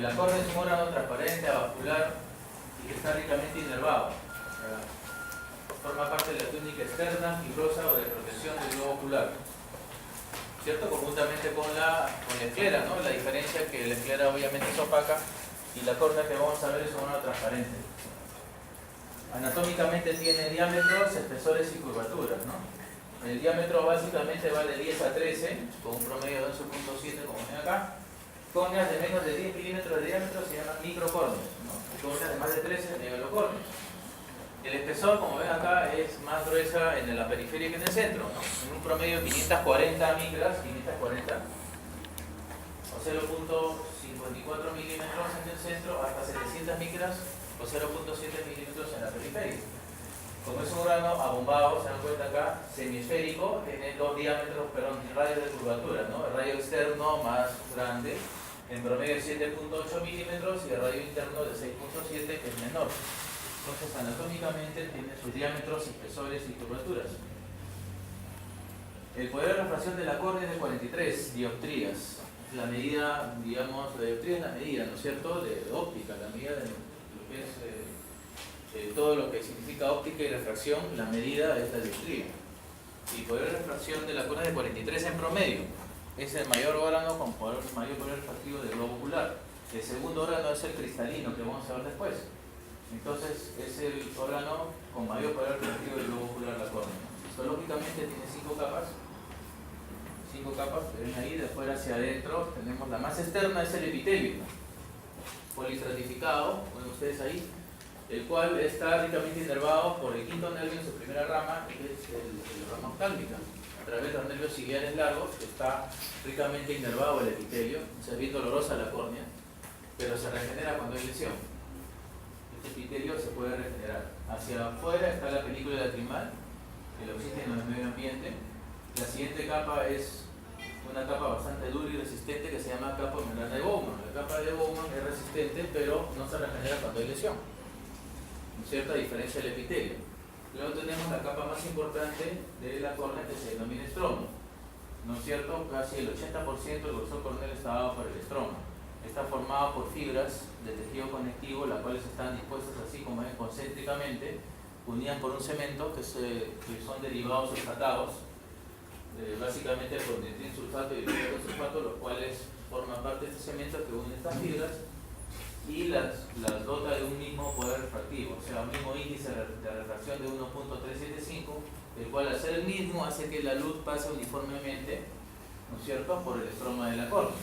La córnea es un órgano transparente, avascular y que está ricamente inervado. Forma parte de la túnica externa, fibrosa o de protección del globo ocular. ¿Cierto? Conjuntamente con la esclera, ¿no? La diferencia es que la esclera obviamente es opaca y la córnea que vamos a ver es un órgano transparente. Anatómicamente tiene diámetros, espesores y curvaturas, ¿no? El diámetro básicamente va de 10 a 13, con un promedio de 11.7 como ven acá. Córneas de menos de 10 milímetros de diámetro se llaman microcórneas, ¿no? Córneas de más de 13 megalocórneas. El espesor, como ven acá, es más gruesa en la periferia que en el centro, ¿no? En un promedio de 540 micras, 540, o 0.54 milímetros en el centro, hasta 700 micras o 0.7 milímetros en la periferia. Como es un órgano abombado, se dan cuenta acá, semiesférico, tiene dos diámetros, radios de curvatura, ¿no? El radio externo más grande, en promedio de 7.8 milímetros, y el radio interno de 6.7, que es menor. Entonces, anatómicamente tiene sus diámetros, espesores y curvaturas. El poder de refracción de la córnea es de 43 dioptrías. La medida, digamos, la dioptría es la medida, ¿no es cierto?, de óptica, la medida de lo que es todo lo que significa óptica y refracción, la medida es la dioptría. Y poder de refracción de la córnea es de 43 en promedio. Es el mayor órgano con mayor poder refractivo del globo ocular. El segundo órgano es el cristalino, que vamos a ver después. Entonces es el órgano con mayor poder refractivo del globo ocular, la córnea. Histológicamente tiene 5 capas. 5 capas que ven ahí, de afuera hacia adentro. Tenemos la más externa, es el epitelio, polistratificado, ven ustedes ahí, el cual está ricamente inervado por el quinto nervio en su primera rama, que es el rama oftálmica. A través de los nervios ciliares largos está ricamente inervado el epitelio. Es bien dolorosa la córnea, pero se regenera cuando hay lesión. Este epitelio se puede regenerar. Hacia afuera está la película lacrimal, el oxígeno del medio ambiente. La siguiente capa es una capa bastante dura y resistente que se llama capa membrana de Bowman. La capa de Bowman es resistente, pero no se regenera cuando hay lesión, ¿no es cierto? A diferencia del epitelio. Luego tenemos la capa más importante de la córnea, que se denomina estroma, ¿no es cierto? Casi el 80% del grosor corneal está dado por el estroma. Está formado por fibras de tejido conectivo, las cuales están dispuestas así como es, concéntricamente, unidas por un cemento que son derivados sulfatados, básicamente por nitril sulfato y hidrógeno sulfato, los cuales forman parte de este cemento que une estas fibras y las dota de un mismo poder refractivo, o sea, un mismo índice de refracción de 1.375, el cual al ser el mismo hace que la luz pase uniformemente, ¿no es cierto?, por el estroma de la córnea.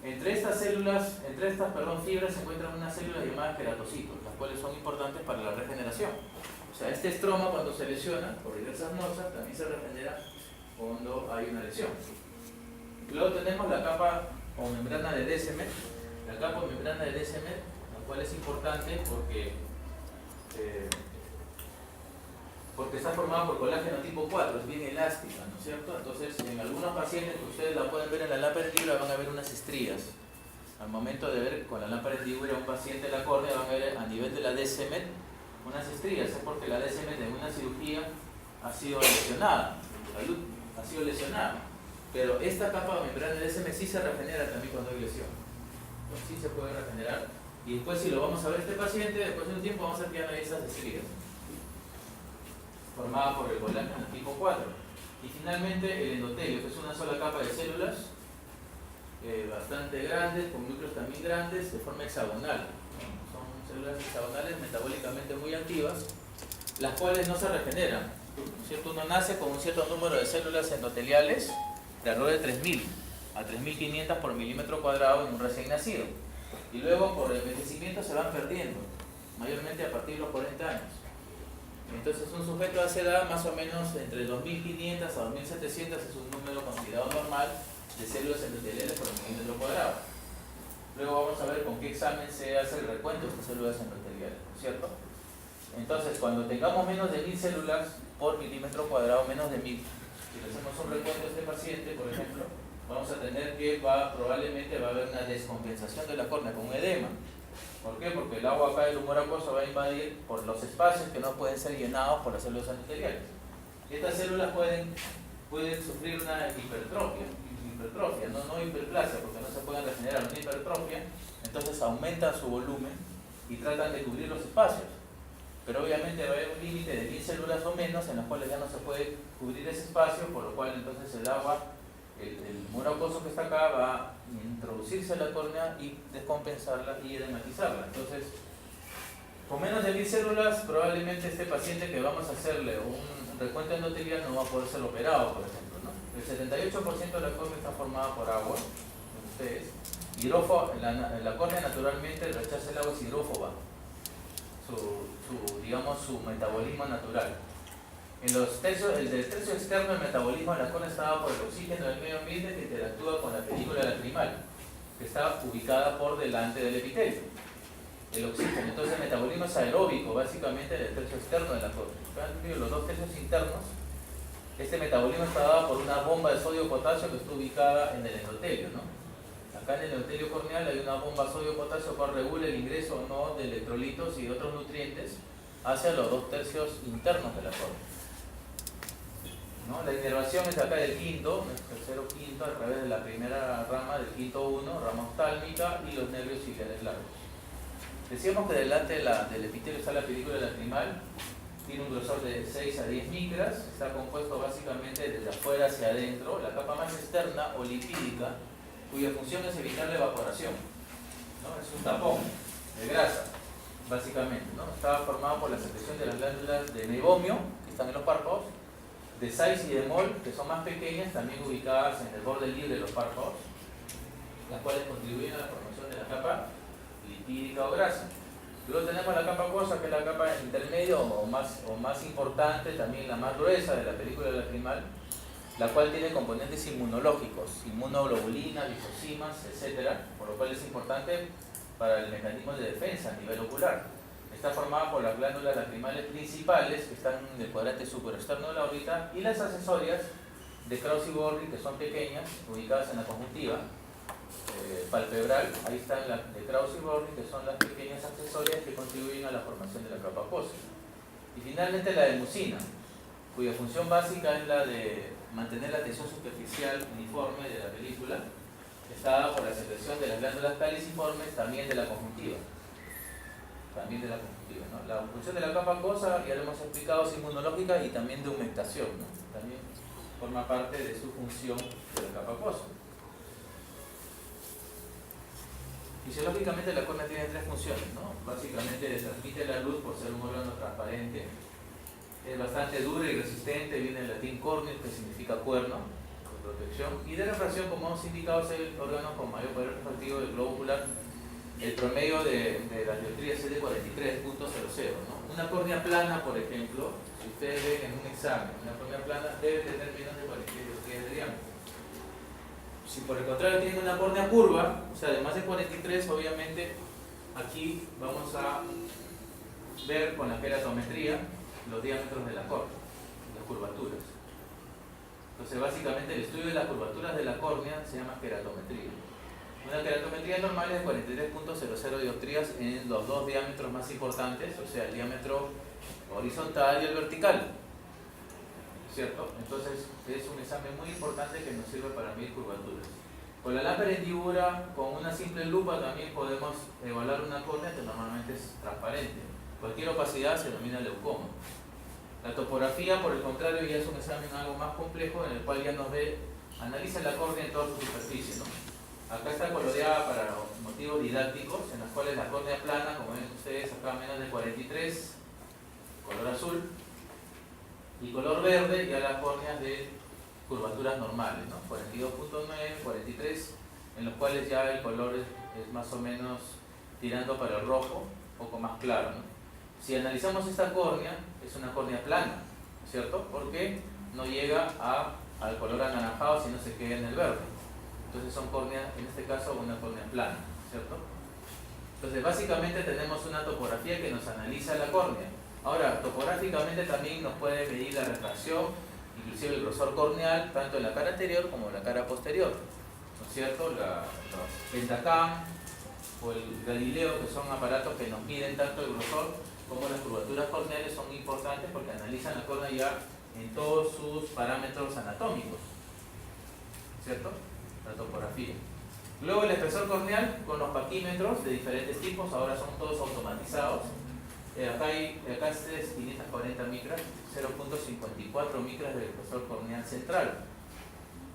Entre estas fibras se encuentran unas células llamadas queratocitos, las cuales son importantes para la regeneración. O sea, este estroma, cuando se lesiona por diversas nosas, también se regenera cuando hay una lesión. Luego tenemos la capa o membrana de Descemet. La capa o membrana de Descemet, la cual es importante porque está formada por colágeno tipo 4, es bien elástica, ¿no es cierto? Entonces, en algunos pacientes que ustedes la pueden ver en la lámpara endívora, van a ver unas estrías. Al momento de ver con la lámpara endívora a un paciente de la córnea, van a ver a nivel de la Descemet unas estrías. Es porque la Descemet en una cirugía ha sido lesionada, pero esta capa o membrana de Descemet sí se regenera también cuando hay lesión. Entonces, sí se puede regenerar. Y después, si lo vamos a ver este paciente, después de un tiempo vamos a ver que ya no hay esas estrías, formada por el colágeno tipo 4. Y finalmente el endotelio, que es una sola capa de células bastante grandes, con núcleos también grandes, de forma hexagonal. Son células hexagonales metabólicamente muy activas, las cuales no se regeneran, ¿no es cierto? Uno nace con un cierto número de células endoteliales de alrededor de 3000 a 3500 por milímetro cuadrado en un recién nacido, y luego por el envejecimiento se van perdiendo, mayormente a partir de los 40 años. Entonces, un sujeto a esa edad, más o menos entre 2.500 a 2.700, es un número considerado normal de células endoteliales por milímetro cuadrado. Luego vamos a ver con qué examen se hace el recuento de estas células endoteliales, ¿no es cierto? Entonces, cuando tengamos menos de 1000 células por milímetro cuadrado, menos de 1000, si le hacemos un recuento a este paciente, por ejemplo, vamos a tener que probablemente va a haber una descompensación de la córnea con un edema. ¿Por qué? Porque el agua acá del humor acuoso va a invadir por los espacios que no pueden ser llenados por las células endoteliales. Estas células pueden sufrir una hipertrofia. hipertrofia, no hiperplasia, porque no se pueden regenerar, una hipertrofia, entonces aumentan su volumen y tratan de cubrir los espacios. Pero obviamente va a haber un límite de 10 células o menos en las cuales ya no se puede cubrir ese espacio, por lo cual entonces el agua, el humor acuoso que está acá va a introducirse a la córnea y descompensarla y edematizarla. Entonces, con menos de 10 células, probablemente este paciente que vamos a hacerle un recuento endotelial no va a poder ser operado, por ejemplo, ¿no? El 78% de la córnea está formada por agua, ustedes. La córnea naturalmente rechaza el agua, es hidrófoba, digamos, su metabolismo natural. El del tercio externo del metabolismo de la córnea está dado por el oxígeno del medio ambiente que interactúa con la película lacrimal, que está ubicada por delante del epitelio. El oxígeno, entonces el metabolismo es aeróbico, básicamente del tercio externo de la córnea. Los dos tercios internos, este metabolismo está dado por una bomba de sodio-potasio que está ubicada en el endotelio, ¿no? Acá en el endotelio corneal hay una bomba sodio-potasio que regula el ingreso o no de electrolitos y de otros nutrientes hacia los dos tercios internos de la córnea, ¿no? La inervación es acá del quinto, el tercero quinto, a través de la primera rama del quinto 1, rama oftálmica, y los nervios ciliares largos. Decíamos que delante del epitelio está la película lacrimal, tiene un grosor de 6 a 10 micras, está compuesto básicamente desde afuera hacia adentro, la capa más externa o lipídica, cuya función es evitar la evaporación, ¿no? Es un tapón de grasa, básicamente, ¿no? Está formado por la secreción de las glándulas de meibomio, que están en los párpados, de Sais y de Mol, que son más pequeñas, también ubicadas en el borde libre de los párpados, las cuales contribuyen a la formación de la capa lipídica o grasa. Luego tenemos la capa acuosa, que es la capa intermedia o más importante, también la más gruesa de la película lacrimal, la cual tiene componentes inmunológicos, inmunoglobulinas, lisocimas, etc., por lo cual es importante para el mecanismo de defensa a nivel ocular. Está formada por las glándulas lacrimales principales, que están en el cuadrante superexterno de la órbita, y las accesorias de Krauss y Borri, que son pequeñas, ubicadas en la conjuntiva palpebral. Ahí están las de Krauss y Borri, que son las pequeñas accesorias que contribuyen a la formación de la capa acuosa. Y finalmente la de mucina, cuya función básica es la de mantener la tensión superficial uniforme de la película, está dada por la secreción de las glándulas caliciformes, también de la conjuntiva. ¿No? La función de la capa acuosa, ya lo hemos explicado, es inmunológica y también de humectación, ¿no? También forma parte de su función de la capa acuosa. Fisiológicamente la córnea tiene tres funciones, ¿no? Básicamente transmite la luz por ser un órgano transparente, es bastante dura y resistente, viene del latín corneum, que significa cuerno, con protección, y de refracción, como hemos indicado, es el órgano con mayor poder refractivo del globo ocular. El promedio de las dioptrías es de 43.00, ¿no? Una córnea plana, por ejemplo, si ustedes ven en un examen, una córnea plana debe tener menos de 43 dioptrías de diámetro. Si por el contrario tienen una córnea curva, o sea, de más de 43, obviamente aquí vamos a ver con la queratometría los diámetros de la córnea, las curvaturas. Entonces, básicamente el estudio de las curvaturas de la córnea se llama queratometría. Una queratometría normal es de 43.00 dioptrías en los dos diámetros más importantes, o sea, el diámetro horizontal y el vertical, ¿cierto? Entonces, es un examen muy importante que nos sirve para medir curvaturas. Con la lámpara hendidura, con una simple lupa también podemos evaluar una córnea que normalmente es transparente. Cualquier opacidad se denomina leucoma. La topografía, por el contrario, ya es un examen algo más complejo en el cual ya analiza la córnea en toda su superficie, ¿no? Acá está coloreada para motivos didácticos, en los cuales la córnea plana, como ven ustedes, acá menos de 43, color azul, y color verde ya las córneas de curvaturas normales, ¿no? 42.9, 43, en los cuales ya el color es más o menos tirando para el rojo, un poco más claro, ¿no? Si analizamos esta córnea, es una córnea plana, ¿cierto? Porque no llega al color anaranjado, sino se queda en el verde. Entonces son córneas, en este caso una córnea plana, ¿cierto? Entonces básicamente tenemos una topografía que nos analiza la córnea. Ahora, topográficamente también nos puede medir la refracción, inclusive el grosor corneal, tanto en la cara anterior como en la cara posterior, ¿no es cierto? Los Pentacam o el Galileo, que son aparatos que nos miden tanto el grosor como las curvaturas corneales, son importantes porque analizan la córnea ya en todos sus parámetros anatómicos, ¿cierto? la topografía. Luego el espesor corneal con los paquímetros de diferentes tipos, ahora son todos automatizados. Acá este es 540 micras, 0.54 micras del espesor corneal central.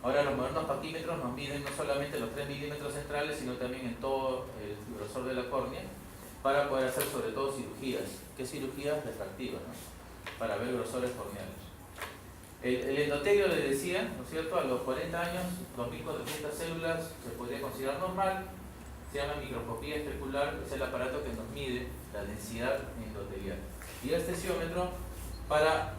Ahora los modernos paquímetros nos miden no solamente los 3 milímetros centrales, sino también en todo el grosor de la córnea, para poder hacer sobre todo cirugías. ¿Qué cirugías? Refractivas, ¿no? Para ver grosores corneales. El endotelio, le decía, ¿no es cierto? A los 40 años, 2.400 células se podría considerar normal. Se llama microscopía especular, es el aparato que nos mide la densidad endotelial. Y el tensiómetro para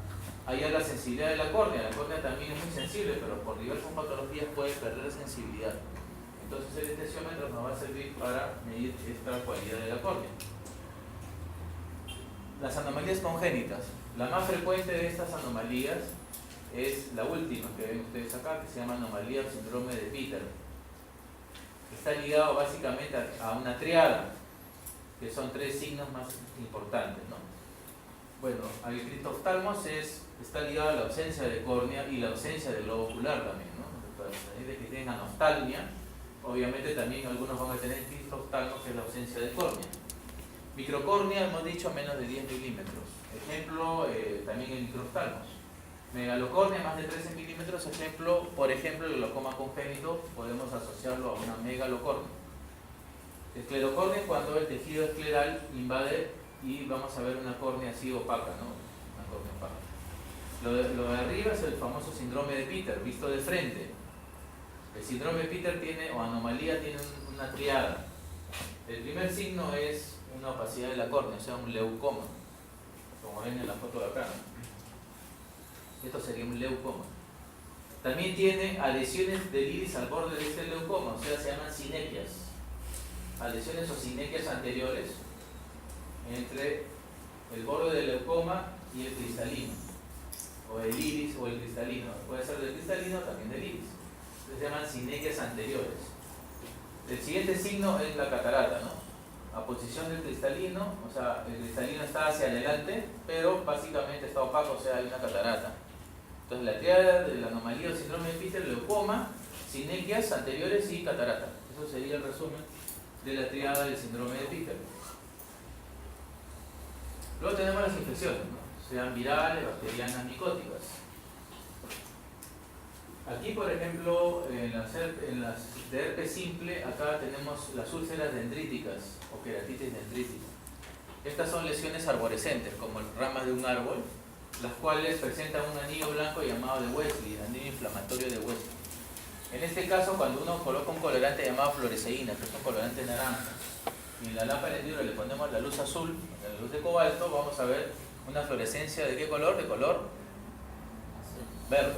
hallar la sensibilidad de la córnea. La córnea también es muy sensible, pero por diversas patologías puede perder sensibilidad. Entonces el tensiómetro nos va a servir para medir esta cualidad de la córnea. Las anomalías congénitas. La más frecuente de estas anomalías es la última que ven ustedes acá, que se llama anomalía o síndrome de Peter. Está ligado básicamente a una triada, que son 3 signos más importantes, ¿no? Bueno, el criptoftalmos está ligado a la ausencia de córnea y la ausencia de globo ocular también, ¿no? Para los que tienen anostalmia, obviamente también algunos van a tener criptoftalmos, que es la ausencia de córnea. Microcórnea, hemos dicho, menos de 10 milímetros. Ejemplo, también el microftalmos. Megalocornea, más de 13 milímetros. Ejemplo, por ejemplo, el glaucoma congénito, podemos asociarlo a una megalocornea. Esclerocornea, cuando el tejido escleral invade y vamos a ver una córnea así opaca, ¿no? Una córnea opaca. Lo de arriba es el famoso síndrome de Peter, visto de frente. El síndrome de Peter tiene, o anomalía, tiene una triada. El primer signo es una opacidad de la córnea, o sea, un leucoma, como ven en la foto de acá, ¿no? Esto sería un leucoma. También tiene adhesiones del iris al borde de este leucoma, o sea, se llaman sinequias. Adhesiones o sinequias anteriores entre el borde del leucoma y el cristalino, o el iris o el cristalino. Puede ser del cristalino, también del iris. Se llaman sinequias anteriores. El siguiente signo es la catarata, ¿no? A posición del cristalino, o sea, el cristalino está hacia adelante, pero básicamente está opaco, o sea, hay una catarata. Entonces la triada de la anomalía o síndrome de Peter, leucoma, sinequias anteriores y catarata. Eso sería el resumen de la triada del síndrome de Peter. Luego tenemos las infecciones, ¿no? Sean virales, bacterianas, micóticas. Aquí, por ejemplo, en las de herpes simple, acá tenemos las úlceras dendríticas o queratitis dendrítica. Estas son lesiones arborescentes, como ramas de un árbol, las cuales presentan un anillo blanco llamado de Wesley, anillo inflamatorio de Wesley. En este caso, cuando uno coloca un colorante llamado fluoresceína, que es un colorante naranja, y en la lámpara de vidrio le ponemos la luz azul, la luz de cobalto, vamos a ver una fluorescencia ¿de qué color? De color verde.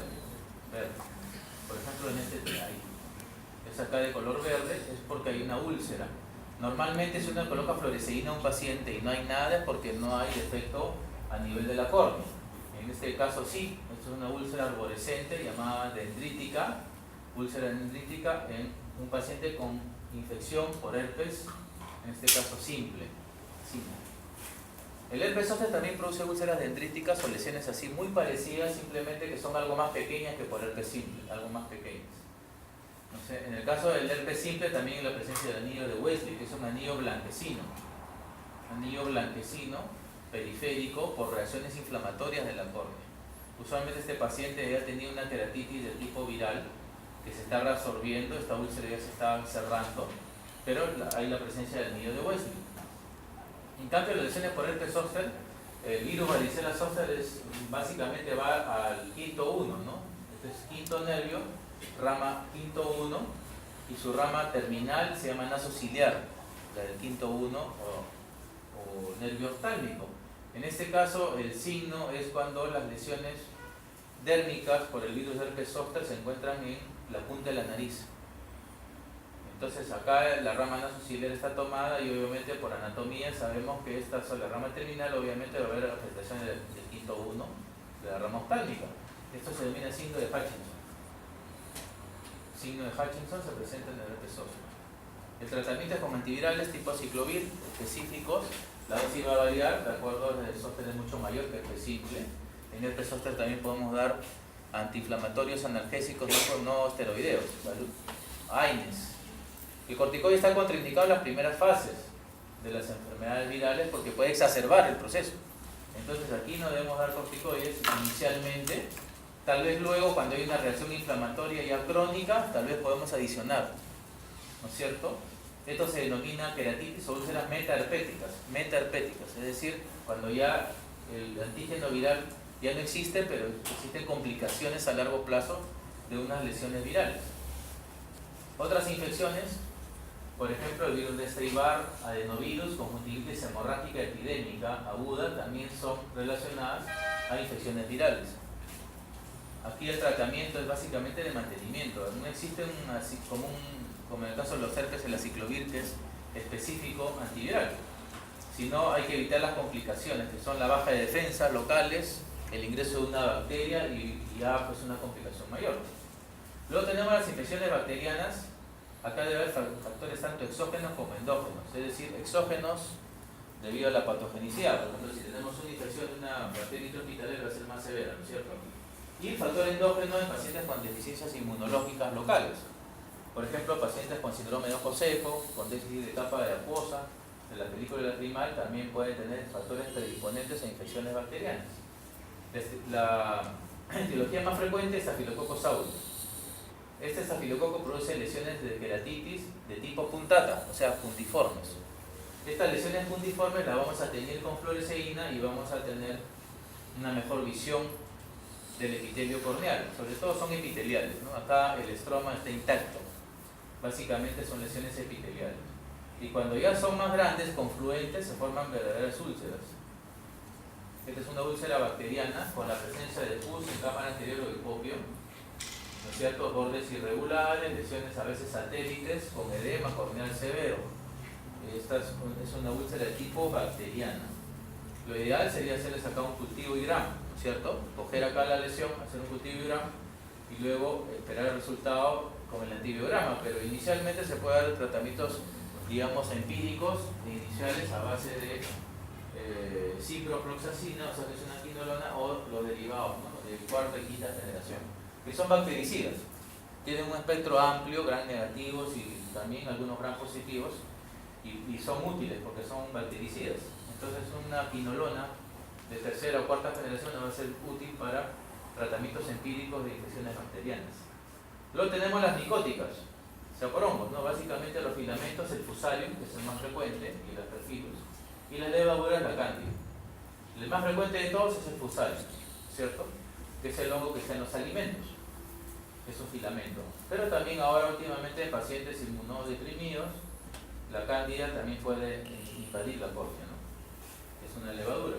Por ejemplo, en este ahí. Es acá de color verde, es porque hay una úlcera. Normalmente si uno coloca fluoresceína a un paciente y no hay nada, es porque no hay defecto a nivel de la córnea. En este caso sí, esto es una úlcera arborescente llamada dendrítica, úlcera dendrítica en un paciente con infección por herpes, en este caso simple. El herpes zóster también produce úlceras dendríticas o lesiones así muy parecidas, simplemente que son algo más pequeñas que por herpes simple, algo más pequeñas. No sé, en el caso del herpes simple también la presencia del anillo de Wesley, que es un anillo blanquecino periférico por reacciones inflamatorias de la córnea. Usualmente este paciente ya tenía una queratitis de tipo viral que se está reabsorbiendo, esta úlcera ya se está cerrando, pero hay la presencia del anillo de Wesley. En cambio, las lesiones por herpes zóster, el virus varicela zóster básicamente va al quinto 1, ¿no? Este es quinto nervio, rama quinto 1, y su rama terminal se llama naso ciliar, la del quinto 1 o nervio oftálmico. En este caso, el signo es cuando las lesiones dérmicas por el virus de herpes zóster se encuentran en la punta de la nariz. Entonces acá la rama nasociliar está tomada y obviamente por anatomía sabemos que esta es la rama terminal, obviamente va a haber afectación del quinto 1 de la rama oftálmica. Esto se denomina signo de Hutchinson. Signo de Hutchinson se presenta en el herpes zóster. El tratamiento es con antivirales tipo ciclovir específicos. La dosis va a variar, de acuerdo, el zóster es mucho mayor que el herpes simple. En el herpes zóster también podemos dar antiinflamatorios analgésicos no esteroideos, ¿vale? AINES. El corticoide está contraindicado en las primeras fases de las enfermedades virales porque puede exacerbar el proceso. Entonces aquí no debemos dar corticoides inicialmente. Tal vez luego, cuando hay una reacción inflamatoria ya crónica, tal vez podemos adicionar, ¿no es cierto? Esto se denomina queratitis o úlceras metaherpéticas, es decir, cuando ya el antígeno viral ya no existe, pero existen complicaciones a largo plazo de unas lesiones virales. Otras infecciones, por ejemplo, el virus de Epstein-Barr, adenovirus, conjuntivitis hemorrágica epidémica aguda, también son relacionadas a infecciones virales. Aquí el tratamiento es básicamente de mantenimiento. No existe como en el caso de los herpes, el aciclovir, que es específico antiviral, sino hay que evitar las complicaciones, que son la baja de defensas locales, el ingreso de una bacteria y ya pues una complicación mayor. Luego tenemos las infecciones bacterianas. Acá debe haber factores tanto exógenos como endógenos, es decir, exógenos debido a la patogenicidad. Por ejemplo, si tenemos una infección de una bacteria intrahospitalaria va a ser más severa, ¿no es cierto? Y factor endógeno en pacientes con deficiencias inmunológicas locales. Por ejemplo, pacientes con síndrome de ojo seco, con déficit de capa de acuosa, de la película lacrimal, también pueden tener factores predisponentes a infecciones bacterianas. La etiología más frecuente es Staphylococcus aureus. Este estafilococo produce lesiones de queratitis de tipo puntata, o sea, puntiformes. Estas lesiones puntiformes las vamos a tener con fluoresceína y vamos a tener una mejor visión del epitelio corneal. Sobre todo son epiteliales, ¿no? Acá el estroma está intacto. Básicamente son lesiones epiteliales. Y cuando ya son más grandes, confluentes, se forman verdaderas úlceras. Esta es una úlcera bacteriana con la presencia de pus en cámara anterior o hipopio, ¿no es cierto? Bordes irregulares, lesiones a veces satélites con edema corneal severo. Esta es una úlcera de tipo bacteriana. Lo ideal sería hacerles acá un cultivo IGRAM, ¿no es cierto? Coger acá la lesión, hacer un cultivo IGRAM y luego esperar el resultado con el antibiograma, pero inicialmente se puede dar tratamientos, digamos, empíricos iniciales a base de ciprofloxacina, o sea que es una quinolona, o los derivados, ¿no? De cuarta y quinta generación, que son bactericidas. Tienen un espectro amplio, gran negativos y también algunos gran positivos, y son útiles porque son bactericidas. Entonces una quinolona de tercera o cuarta generación va a ser útil para tratamientos empíricos de infecciones bacterianas. Luego tenemos las micóticas, saporongos, ¿no? Básicamente los filamentos, el fusarium, que es el más frecuente, y las perfilus, y las levaduras, la cándida. El más frecuente de todos es el fusarium, ¿cierto? Que es el hongo que está en los alimentos, es un filamento. Pero también ahora últimamente en pacientes inmunodeprimidos, la cándida también puede invadir la córnea, ¿no? Es una levadura.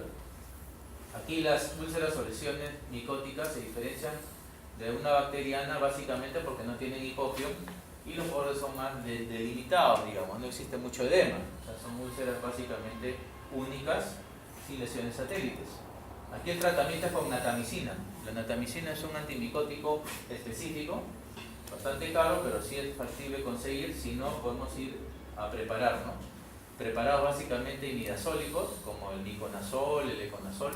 Aquí las úlceras o lesiones micóticas se diferencian de una bacteriana básicamente porque no tienen hipopio y los bordes son más delimitados, digamos, no existe mucho edema. O sea, son úlceras básicamente únicas sin lesiones satélites. Aquí el tratamiento es con natamicina. La natamicina es un antimicótico específico, bastante caro, pero sí es factible conseguir. Si no, podemos ir a preparar, ¿no? Preparados básicamente imidazólicos, como el miconazol, el econazol,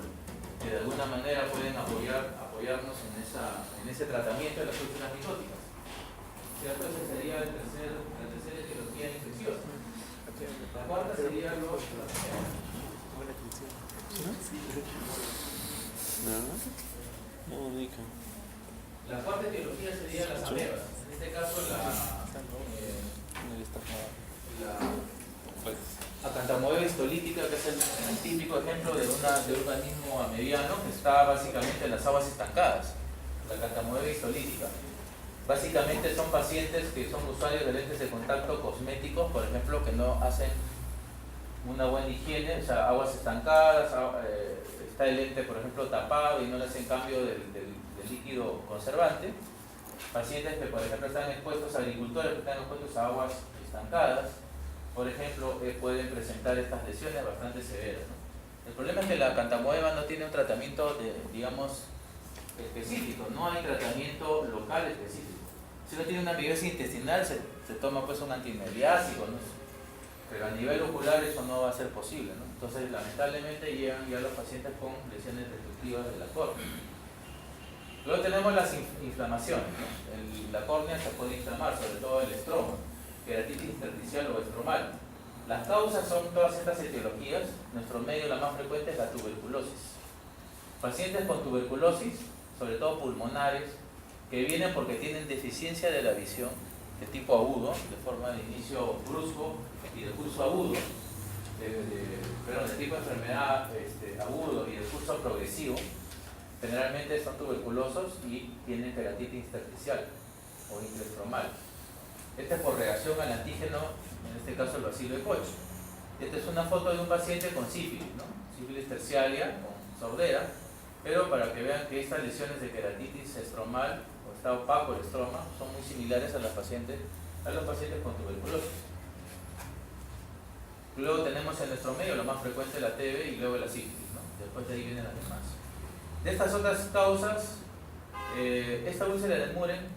que de alguna manera pueden apoyarnos en ese tratamiento de las úlceras micóticas. ¿Cierto? Esa sería la tercera etiología infecciosa. La cuarta sería los... La cuarta etiología sería las amebas. En este caso la Acanthamoeba histolítica, que es el típico ejemplo de un organismo amebiano que está básicamente en las aguas estancadas. La Acanthamoeba histolítica. Básicamente son pacientes que son usuarios de lentes de contacto cosméticos, por ejemplo, que no hacen una buena higiene, o sea, aguas estancadas, está el lente, por ejemplo, tapado y no le hacen cambio del líquido conservante. Pacientes que, por ejemplo, están expuestos a agricultores que están expuestos a aguas estancadas, por ejemplo, pueden presentar estas lesiones bastante severas, ¿no? El problema es que la Acanthamoeba no tiene un tratamiento, digamos, específico, no hay tratamiento local específico. Si uno tiene una amiloidosis intestinal, se toma pues un antimediásico, ¿no? Pero a nivel ocular eso no va a ser posible, ¿no? Entonces, lamentablemente llegan ya los pacientes con lesiones destructivas de la córnea. Luego tenemos las inflamaciones, ¿no? La córnea se puede inflamar, sobre todo el estroma, queratitis intersticial o estromal. Las causas son todas estas etiologías. Nuestro medio, la más frecuente, es la tuberculosis. Pacientes con tuberculosis, sobre todo pulmonares, que vienen porque tienen deficiencia de la visión de tipo agudo, de forma de inicio brusco y de curso agudo, de tipo de enfermedad agudo y de curso progresivo, generalmente son tuberculosos y tienen queratitis intersticial o intraestromal. Este es por reacción al antígeno, en este caso el bacilo de Koch. Esta es una foto de un paciente con sífilis, ¿no? Sífilis terciaria, con sordera, pero para que vean que estas lesiones de queratitis estromal o está opaco el estroma son muy similares a los pacientes con tuberculosis. Luego tenemos en nuestro medio lo más frecuente la TB y luego la sífilis, ¿no? Después de ahí vienen las demás. De estas otras causas, esta úlcera de Muren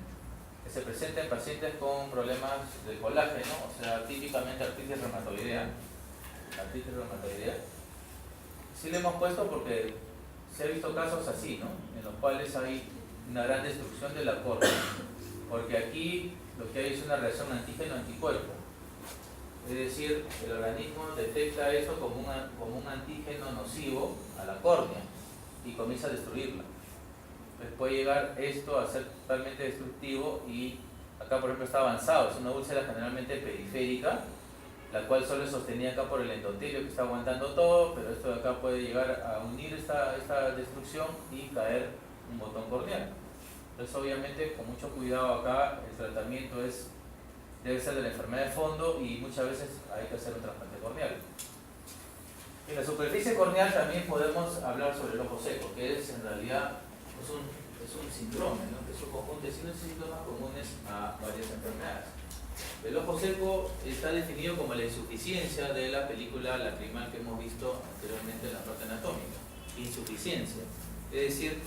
que se presenta en pacientes con problemas de colágeno, o sea, típicamente artritis reumatoidea. Sí le hemos puesto porque se ha visto casos así, ¿no? En los cuales hay una gran destrucción de la córnea, porque aquí lo que hay es una reacción antígeno-anticuerpo. Es decir, el organismo detecta esto como un antígeno nocivo a la córnea y comienza a destruirla. Entonces puede llegar esto a ser totalmente destructivo y acá por ejemplo está avanzado, es una úlcera generalmente periférica, la cual solo es sostenida acá por el endotelio que está aguantando todo, pero esto de acá puede llegar a unir esta destrucción y caer un botón corneal. Entonces obviamente con mucho cuidado acá el tratamiento debe ser de la enfermedad de fondo y muchas veces hay que hacer un trasplante corneal. En la superficie corneal también podemos hablar sobre el ojo seco, que es en realidad es un síndrome, ¿no? Es un conjunto de síntomas comunes a varias enfermedades. El ojo seco está definido como la insuficiencia de la película lacrimal que hemos visto anteriormente en la parte anatómica. Insuficiencia. Es decir,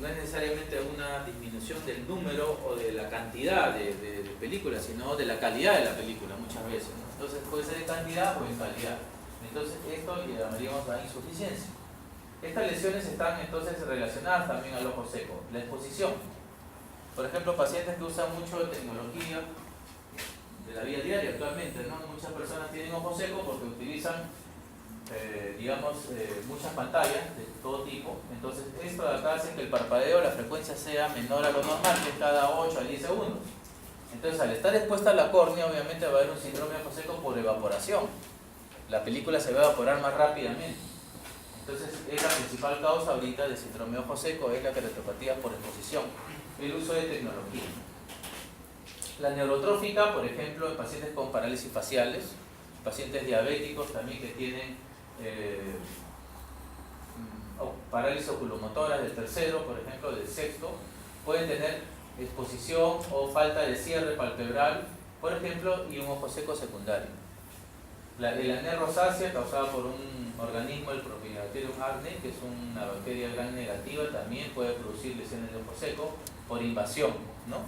no es necesariamente una disminución del número o de la cantidad de películas, sino de la calidad de la película muchas veces, ¿no? Entonces puede ser en cantidad o en calidad. Entonces esto le llamaríamos la insuficiencia. Estas lesiones están entonces relacionadas también al ojo seco. La exposición. Por ejemplo, pacientes que usan mucho tecnología de la vida diaria actualmente, ¿no? Muchas personas tienen ojo seco porque utilizan, muchas pantallas de todo tipo. Entonces, esto de acá hace que el parpadeo, la frecuencia sea menor a lo normal, que es cada 8 a 10 segundos. Entonces, al estar expuesta a la córnea, obviamente va a haber un síndrome de ojo seco por evaporación. La película se va a evaporar más rápidamente. Entonces, es la principal causa ahorita del síndrome de ojo seco, es la queratopatía por exposición. El uso de tecnología. La neurotrófica, por ejemplo, en pacientes con parálisis faciales, pacientes diabéticos también que tienen parálisis oculomotoras del tercero, por ejemplo, del sexto, pueden tener exposición o falta de cierre palpebral, por ejemplo, y un ojo seco secundario. La acné rosácea, causada por un organismo, el Propionibacterium acne, que es una bacteria gran negativa, también puede producir lesiones de ojo seco por invasión, ¿no?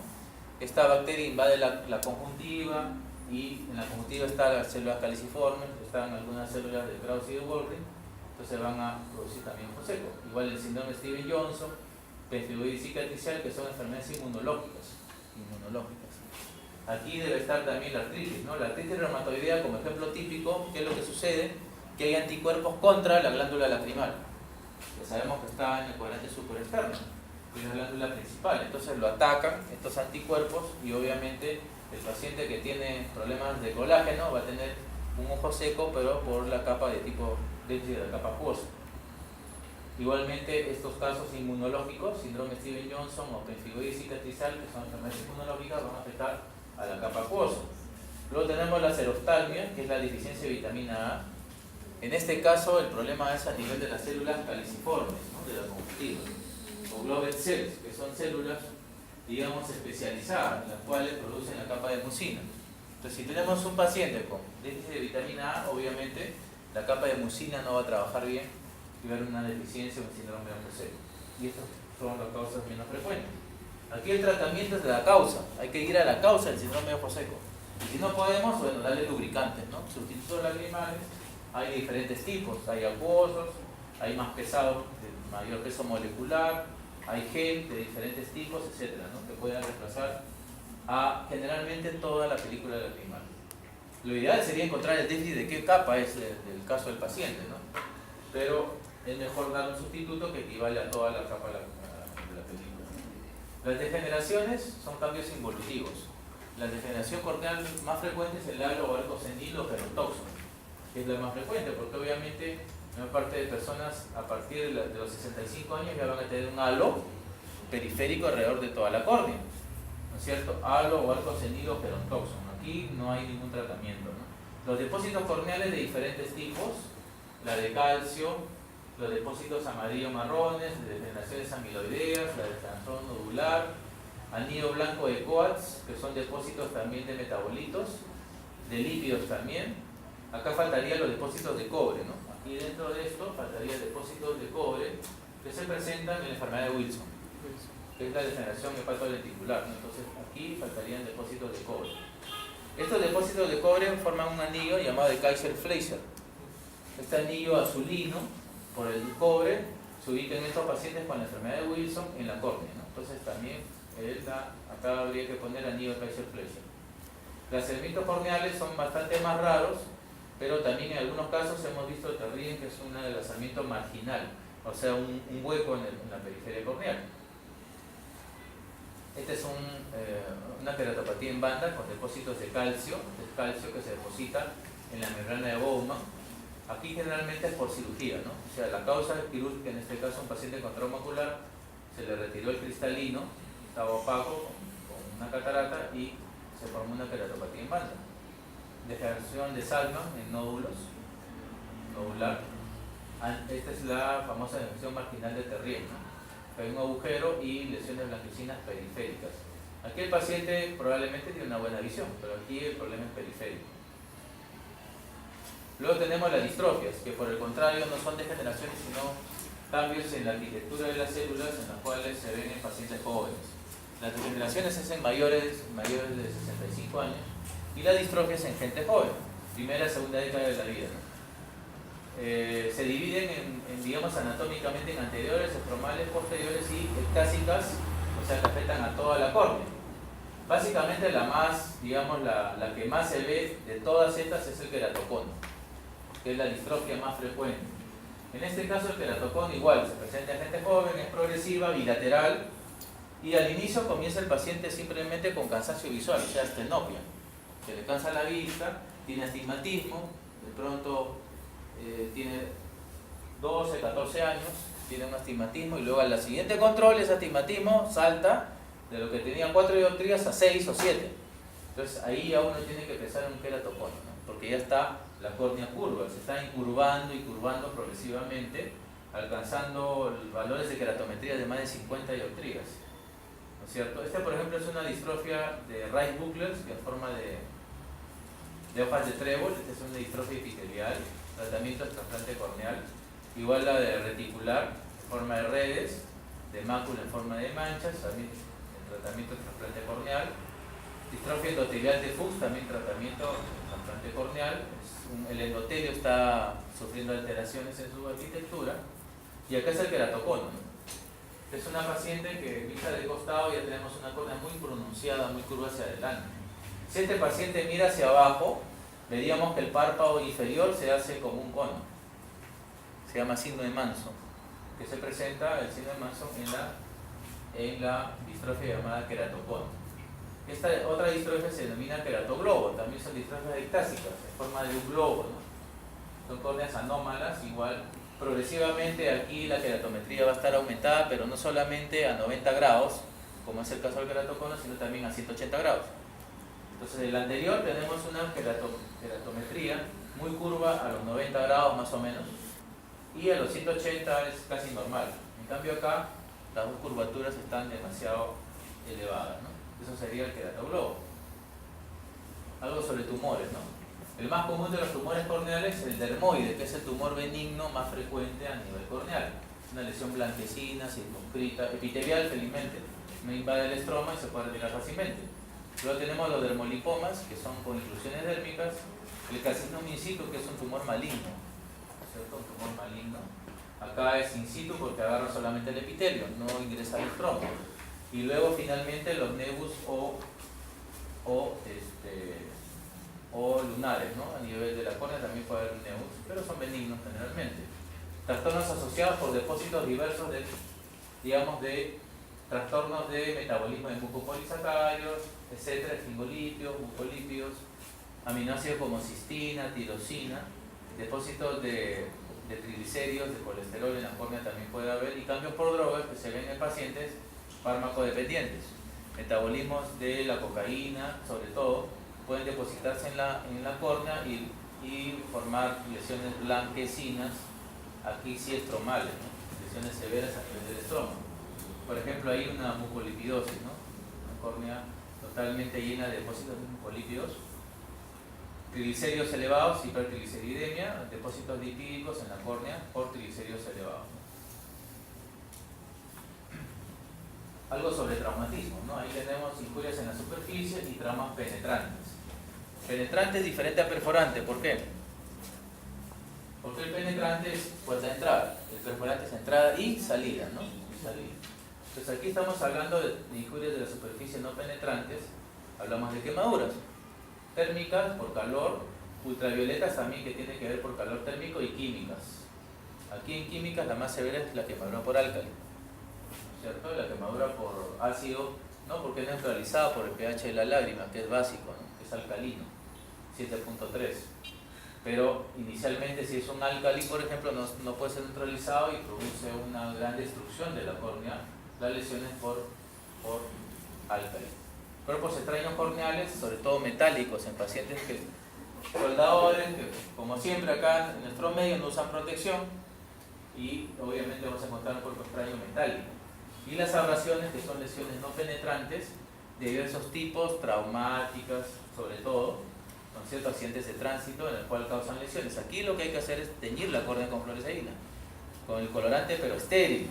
Esta bacteria invade la conjuntiva y en la conjuntiva están las células caliciformes, están algunas células de Krause y de Walgren, entonces van a producir también ojo seco. Igual el síndrome de Stevens-Johnson, pemphigoides cicatricial, que son enfermedades inmunológicas. Aquí debe estar también la artritis, ¿no? La artritis reumatoidea como ejemplo típico, ¿qué es lo que sucede? Que hay anticuerpos contra la glándula lacrimal, que sabemos que está en el cuadrante superexterno, que es la glándula principal. Entonces lo atacan estos anticuerpos y obviamente el paciente que tiene problemas de colágeno va a tener un ojo seco, pero por la capa de tipo déficit de la capa acuosa. Igualmente estos casos inmunológicos, síndrome Stevens-Johnson o pemphigoides cicatricial, que son enfermedades inmunológicas, van a afectar a la capa acuosa. Luego tenemos la xeroftalmia, que es la deficiencia de vitamina A. En este caso el problema es a nivel de las células caliciformes, ¿no? De la conjuntiva, o globed cells, que son células, digamos, especializadas, las cuales producen la capa de mucina. Entonces, si tenemos un paciente con déficit de vitamina A, obviamente la capa de mucina no va a trabajar bien y va a haber una deficiencia o un síndrome de ojo seco. Y estas son las causas menos frecuentes. Aquí el tratamiento es de la causa, hay que ir a la causa del síndrome de ojo seco. Y si no podemos, bueno, darle lubricantes, ¿no? Sustitutos lacrimales, hay diferentes tipos, hay acuosos, hay más pesados, de mayor peso molecular, hay gel de diferentes tipos, etcétera, ¿no? Que pueden reemplazar generalmente toda la película lacrimal. Lo ideal sería encontrar el déficit de qué capa es el caso del paciente, ¿no? Pero es mejor dar un sustituto que equivale a toda la capa de la película. Las degeneraciones son cambios involutivos. La degeneración corneal más frecuente es el halo o arco senil o gerontoxo, que es la más frecuente, porque obviamente una parte de personas a partir de los 65 años ya van a tener un halo periférico alrededor de toda la córnea, ¿no es cierto? Halo o arco senil o gerontoxo. Aquí no hay ningún tratamiento, ¿no? Los depósitos corneales de diferentes tipos, la de calcio, los depósitos amarillo-marrones, de degeneraciones amiloideas, la de transtorno nodular, anillo blanco de Coats, que son depósitos también de metabolitos, de lípidos también. Acá faltarían los depósitos de cobre, ¿no? Aquí dentro de esto faltarían depósitos de cobre que se presentan en la enfermedad de Wilson, que es la degeneración hepatolenticular, ¿no? Entonces aquí faltarían depósitos de cobre. Estos depósitos de cobre forman un anillo llamado de Kaiser-Fleischer. Este anillo azulino por el cobre se ubica en estos pacientes con la enfermedad de Wilson en la córnea, ¿no? Entonces también acá habría que poner anillo de Kaiser-Fleischer. Los segmentos corneales son bastante más raros, pero también en algunos casos hemos visto el Terrien, que es un adelgazamiento marginal, o sea, un hueco en la periferia corneal. Esta es una queratopatía en banda con depósitos de calcio, que se deposita en la membrana de Bowman. Aquí generalmente es por cirugía, ¿no? O sea, la causa quirúrgica, en este caso un paciente con trauma ocular, se le retiró el cristalino, estaba opaco con una catarata y se formó una queratopatía en banda. Degeneración de Salman en nódulos, nodular. Esta es la famosa degeneración marginal de Terrien, ¿no? Hay un agujero y lesiones blanquecinas periféricas. Aquí el paciente probablemente tiene una buena visión, pero aquí el problema es periférico. Luego tenemos las distrofias, que por el contrario no son degeneraciones, sino cambios en la arquitectura de las células en las cuales se ven en pacientes jóvenes. Las degeneraciones es en mayores de 65 años y las distrofias en gente joven, primera y segunda década de la vida, ¿no? Se dividen digamos, anatómicamente en anteriores, estromales, posteriores y ectásicas, o sea, que afectan a toda la córnea. Básicamente la que más se ve de todas estas es el queratocono, que es la distrofia más frecuente. En este caso el queratocono igual, se presenta en gente joven, es progresiva, bilateral, y al inicio comienza el paciente simplemente con cansancio visual, o sea, astenopia. Se le cansa la vista, tiene astigmatismo, de pronto tiene 12, 14 años, tiene un astigmatismo y luego al siguiente control ese astigmatismo salta de lo que tenía 4 dioptrías a 6 o 7. Entonces ahí ya uno tiene que pensar en un queratocono, ¿no? Porque ya está la córnea curva, se está incurvando y curvando progresivamente, alcanzando valores de queratometría de más de 50 dioptrías, ¿no es cierto? Por ejemplo es una distrofia de Rice-Bucklers en forma de hojas de trébol. Esta es una distrofia epitelial, tratamiento de trasplante corneal. Igual la de reticular en forma de redes, de mácula en forma de manchas, también tratamiento de trasplante corneal. Distrofia endotelial de Fuchs, también tratamiento de trasplante corneal. El endotelio está sufriendo alteraciones en su arquitectura. Y acá es el queratocono, ¿no? Es una paciente que vista de costado ya tenemos una córnea muy pronunciada, muy curva hacia adelante. Si este paciente mira hacia abajo, veríamos que el párpado inferior se hace como un cono. Se llama síndrome de Manson, que se presenta el síndrome de Manson en la distrofia llamada queratocono. Esta otra distrofia se denomina queratoglobo, también son distrofias ectásicas, en forma de un globo, ¿no? Son córneas anómalas, igual. Progresivamente aquí la queratometría va a estar aumentada, pero no solamente a 90 grados, como es el caso del queratocono, sino también a 180 grados. Entonces, en el anterior tenemos una queratometría muy curva a los 90 grados más o menos, y a los 180 es casi normal. En cambio acá, las dos curvaturas están demasiado elevadas, ¿no? Eso sería el queratoglobo. Algo sobre tumores, ¿no? El más común de los tumores corneales es el dermoide, que es el tumor benigno más frecuente a nivel corneal. Una lesión blanquecina, circunscrita, epitelial felizmente, no invade el estroma y se puede retirar fácilmente. Luego tenemos los dermolipomas, que son con inclusiones dérmicas, el carcinoma in situ, que es un tumor maligno, ¿cierto? Un tumor maligno. Acá es in situ porque agarra solamente el epitelio, no ingresa al estromo. Y luego finalmente los nevus o lunares, ¿no? A nivel de la córnea también puede haber nevus, pero son benignos generalmente. Trastornos asociados por depósitos diversos de, digamos, de trastornos de metabolismo de mucopolisacáridos, etcétera, esfingolípidos, mucolípidos, aminoácidos como cistina, tirosina, depósitos de triglicéridos, de colesterol en la córnea también puede haber, y cambios por drogas que se ven en pacientes fármacodependientes. Metabolismos de la cocaína, sobre todo, pueden depositarse en la córnea y formar lesiones blanquecinas, aquí sí estromales, ¿no? Lesiones severas a nivel del estómago. Por ejemplo, hay una mucolipidosis, ¿no? Una córnea totalmente llena de depósitos de mucolípidos, triglicéridos elevados, hipertrigliceridemia, depósitos lipídicos en la córnea por triglicéridos elevados. Algo sobre traumatismo, ¿no? Ahí tenemos injurias en la superficie y traumas penetrantes. Penetrante es diferente a perforante, ¿por qué? Porque el penetrante es puerta de entrada, el perforante es entrada y salida, ¿no? Y salida. Entonces aquí estamos hablando de injurias de la superficie no penetrantes, hablamos de quemaduras térmicas por calor, ultravioletas también que tiene que ver por calor térmico, y químicas. Aquí en químicas la más severa es la quemadura por álcali, ¿cierto? La quemadura por ácido, no, porque es neutralizada por el pH de la lágrima, que es básico, ¿no? Que es alcalino, 7.3. Pero inicialmente si es un álcali, por ejemplo, no puede ser neutralizado y produce una gran destrucción de la córnea, las lesiones por álcali. Cuerpos extraños corneales, sobre todo metálicos, en pacientes soldadores, que como siempre acá en nuestro medio no usan protección, y obviamente vamos a encontrar un cuerpo extraño metálico. Y las abrasiones, que son lesiones no penetrantes de diversos tipos, traumáticas sobre todo, con ciertos accidentes de tránsito en el cual causan lesiones. Aquí lo que hay que hacer es teñir la córnea con fluoresceína, con el colorante pero estéril.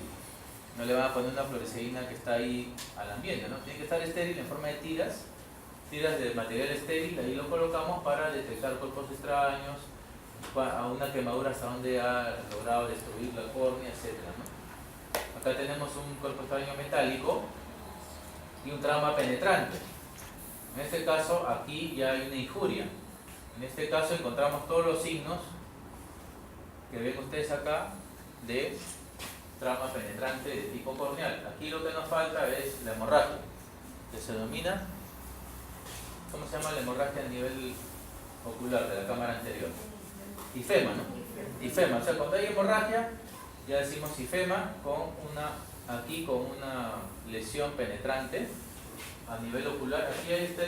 No le van a poner una fluoresceína que está ahí al ambiente, ¿no? Tiene que estar estéril en forma de tiras de material estéril, ahí lo colocamos para detectar cuerpos extraños, a una quemadura hasta donde ha logrado destruir la córnea, etc., ¿no? Acá tenemos un cuerpo extraño metálico y un trauma penetrante. En este caso, aquí ya hay una injuria. En este caso encontramos todos los signos que ven ustedes acá de trauma penetrante de tipo corneal. Aquí lo que nos falta es la hemorragia, que se denomina, ¿cómo se llama la hemorragia a nivel ocular de la cámara anterior? Ifema, ¿no? Ifema, o sea, cuando hay hemorragia, ya decimos ifema aquí con una lesión penetrante a nivel ocular. Aquí hay este